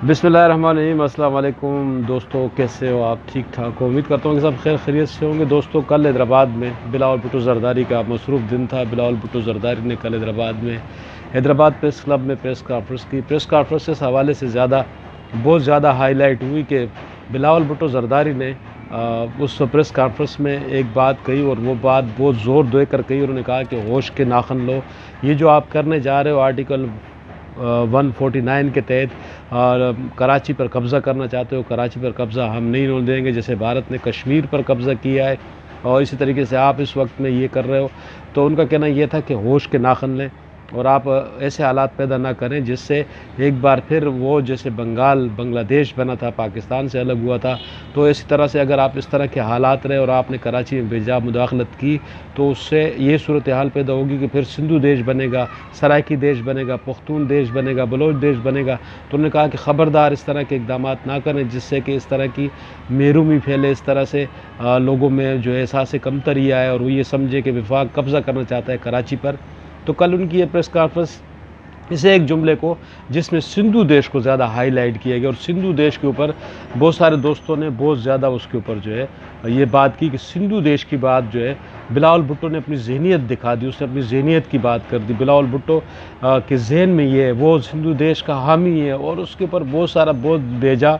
بسم اللہ الرحمن الرحیم۔ السلام علیکم دوستو، کیسے ہو آپ؟ ٹھیک ٹھاک ہو؟ امید کرتا ہوں کہ سب خیر خیریت سے ہوں گے۔ دوستو، کل حیدرآباد میں بلاول بھٹو زرداری کا مصروف دن تھا۔ بلاول بھٹو زرداری نے کل حیدرآباد پریس کلب میں پریس کانفرنس کی۔ پریس کانفرنس اس حوالے سے بہت زیادہ ہائی لائٹ ہوئی کہ بلاول بھٹو زرداری نے اس پریس کانفرنس میں ایک بات کہی، اور وہ بات بہت زور دے کر کہی۔ انہوں نے کہا کہ ہوش کے ناخن لو، یہ جو آپ کرنے جا رہے ہو آرٹیکل 149 کے تحت اور کراچی پر قبضہ کرنا چاہتے ہو، کراچی پر قبضہ ہم نہیں ہونے دیں گے، جیسے بھارت نے کشمیر پر قبضہ کیا ہے اور اسی طریقے سے آپ اس وقت میں یہ کر رہے ہو۔ تو ان کا کہنا یہ تھا کہ ہوش کے ناخن لیں اور آپ ایسے حالات پیدا نہ کریں جس سے ایک بار پھر وہ جیسے بنگلہ دیش بنا تھا، پاکستان سے الگ ہوا تھا، تو اسی طرح سے اگر آپ اس طرح کے حالات رہے اور آپ نے کراچی میں بے جا مداخلت کی تو اس سے یہ صورتحال پیدا ہوگی کہ پھر سندھو دیش بنے گا، سرائکی دیش بنے گا، پختون دیش بنے گا، بلوچ دیش بنے گا۔ تو انہوں نے کہا کہ خبردار اس طرح کے اقدامات نہ کریں جس سے کہ اس طرح کی محرومی پھیلے، اس طرح سے لوگوں میں جو احساس کمتری آئے اور وہ یہ سمجھے کہ وفاق قبضہ کرنا چاہتا ہے کراچی پر۔ تو کل ان کی یہ پریس کانفرنس اسے ایک جملے کو جس میں سندھو دیش کو زیادہ ہائی لائٹ کیا گیا، اور سندھو دیش کے اوپر بہت سارے دوستوں نے بہت زیادہ اس کے اوپر جو ہے یہ بات کی کہ سندھو دیش کی بات جو ہے بلاول بھٹو نے اپنی ذہنیت دکھا دی، اس نے اپنی ذہنیت کی بات کر دی۔ بلاول بھٹو کے ذہن میں یہ ہے، وہ سندھو دیش کا حامی ہے، اور اس کے اوپر بہت بیجا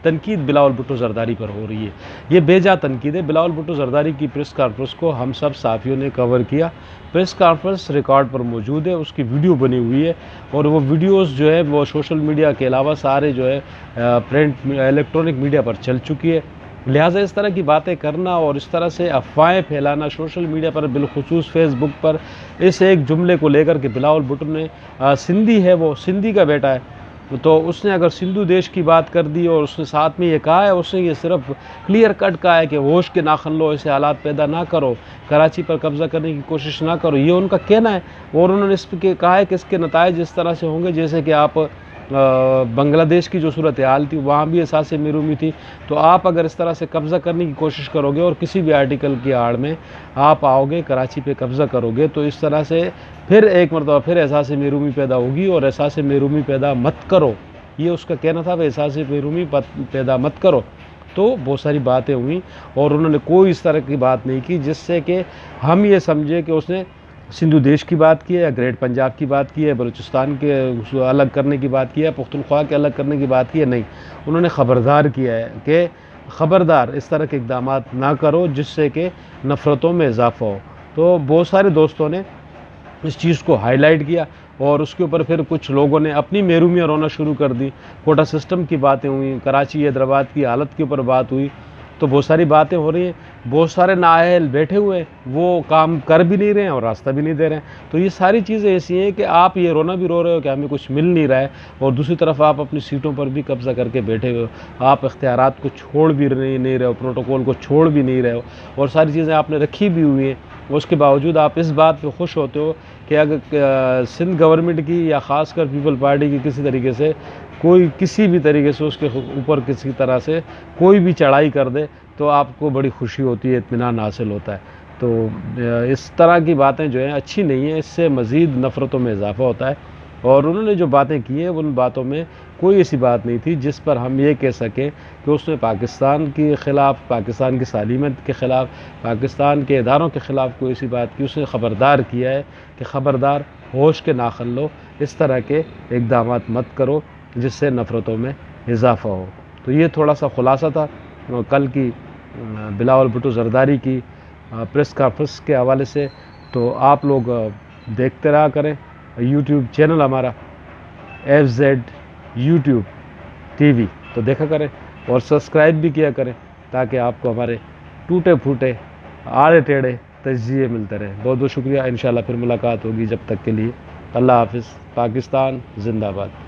تنقید بلاول بھٹو زرداری پر ہو رہی ہے۔ یہ بیجا تنقید ہے۔ بلاول بھٹو زرداری کی پریس کانفرنس کو ہم سب صحافیوں نے کور کیا۔ پریس کانفرنس ریکارڈ پر موجود ہے، اس کی ویڈیو بنی ہوئی ہے، اور وہ ویڈیوز جو ہے وہ سوشل میڈیا کے علاوہ سارے جو ہے پرنٹ الیکٹرانک میڈیا پر چل چکی ہے۔ لہٰذا اس طرح کی باتیں کرنا اور اس طرح سے افواہیں پھیلانا سوشل میڈیا پر، بالخصوص فیس بک پر، اس ایک جملے کو لے کر کہ بلاول بھٹو نے سندھی ہے، وہ سندھی کا بیٹا ہے، تو اس نے اگر سندھو دیش کی بات کر دی اور اس نے ساتھ میں یہ کہا ہے، اس نے یہ صرف کلیئر کٹ کہا ہے کہ ہوش کے ناخن لو، ایسے حالات پیدا نہ کرو، کراچی پر قبضہ کرنے کی کوشش نہ کرو، یہ ان کا کہنا ہے۔ اور انہوں نے اس پہ کہا ہے کہ اس کے نتائج اس طرح سے ہوں گے جیسے کہ آپ بنگلہ دیش کی جو صورتحال تھی وہاں بھی احساس محرومی تھی، تو آپ اگر اس طرح سے قبضہ کرنے کی کوشش کرو گے اور کسی بھی آرٹیکل کی آڑ میں آپ آؤ گے، کراچی پہ قبضہ کرو گے، تو اس طرح سے پھر ایک مرتبہ پھر احساس محرومی پیدا ہوگی، اور احساس محرومی پیدا مت کرو، یہ اس کا کہنا تھا، وہ احساس محرومی پیدا مت کرو۔ تو بہت ساری باتیں ہوئیں اور انہوں نے کوئی اس طرح کی بات نہیں کی جس سے کہ ہم یہ سمجھے کہ اس نے سندھو دیش کی بات کی ہے، یا گریٹ پنجاب کی بات کی ہے، بلوچستان کے الگ کرنے کی بات کی ہے، پختونخوا کے الگ کرنے کی بات کی ہے، نہیں، انہوں نے خبردار کیا ہے کہ خبردار اس طرح کے اقدامات نہ کرو جس سے کہ نفرتوں میں اضافہ ہو۔ تو بہت سارے دوستوں نے اس چیز کو ہائی لائٹ کیا، اور اس کے اوپر پھر کچھ لوگوں نے اپنی محرومیاں رونا شروع کر دی۔ کوٹا سسٹم کی باتیں ہوئیں، کراچی حیدرآباد کی حالت کے اوپر بات ہوئی، تو بہت ساری باتیں ہو رہی ہیں۔ بہت سارے نااہل بیٹھے ہوئے ہیں، وہ کام کر بھی نہیں رہے ہیں اور راستہ بھی نہیں دے رہے ہیں۔ تو یہ ساری چیزیں ایسی ہیں کہ آپ یہ رونا بھی رو رہے ہو کہ ہمیں کچھ مل نہیں رہا ہے، اور دوسری طرف آپ اپنی سیٹوں پر بھی قبضہ کر کے بیٹھے ہوئے ہو، آپ اختیارات کو چھوڑ بھی نہیں رہے ہو، پروٹوکول کو چھوڑ بھی نہیں رہے ہو، اور ساری چیزیں آپ نے رکھی بھی ہوئی ہیں۔ اس کے باوجود آپ اس بات پہ خوش ہوتے ہو کہ اگر سندھ گورنمنٹ کی یا خاص کر پیپل پارٹی کی کسی طریقے سے کوئی کسی بھی طریقے سے اس کے اوپر کسی طرح سے کوئی بھی چڑھائی کر دے تو آپ کو بڑی خوشی ہوتی ہے، اطمینان حاصل ہوتا ہے۔ تو اس طرح کی باتیں جو ہیں اچھی نہیں ہیں، اس سے مزید نفرتوں میں اضافہ ہوتا ہے، اور انہوں نے جو باتیں کی ہیں ان باتوں میں کوئی ایسی بات نہیں تھی جس پر ہم یہ کہہ سکیں کہ اس نے پاکستان کے خلاف، پاکستان کی سالمیت کے خلاف، پاکستان کے اداروں کے خلاف کوئی ایسی بات کی۔ اس نے خبردار کیا ہے کہ خبردار ہوش کے ناخن لو، اس طرح کے اقدامات مت کرو جس سے نفرتوں میں اضافہ ہو۔ تو یہ تھوڑا سا خلاصہ تھا کل کی بلاول بھٹو زرداری کی پریس کانفرنس کے حوالے سے۔ تو آپ لوگ دیکھتے رہا کریں یوٹیوب چینل ہمارا FZ YouTube TV، تو دیکھا کریں اور سبسکرائب بھی کیا کریں تاکہ آپ کو ہمارے ٹوٹے پھوٹے آڑے ٹیڑے تجزیے ملتے رہے۔ بہت بہت شکریہ، انشاءاللہ پھر ملاقات ہوگی، جب تک کے لیے اللہ حافظ۔ پاکستان زندہ باد۔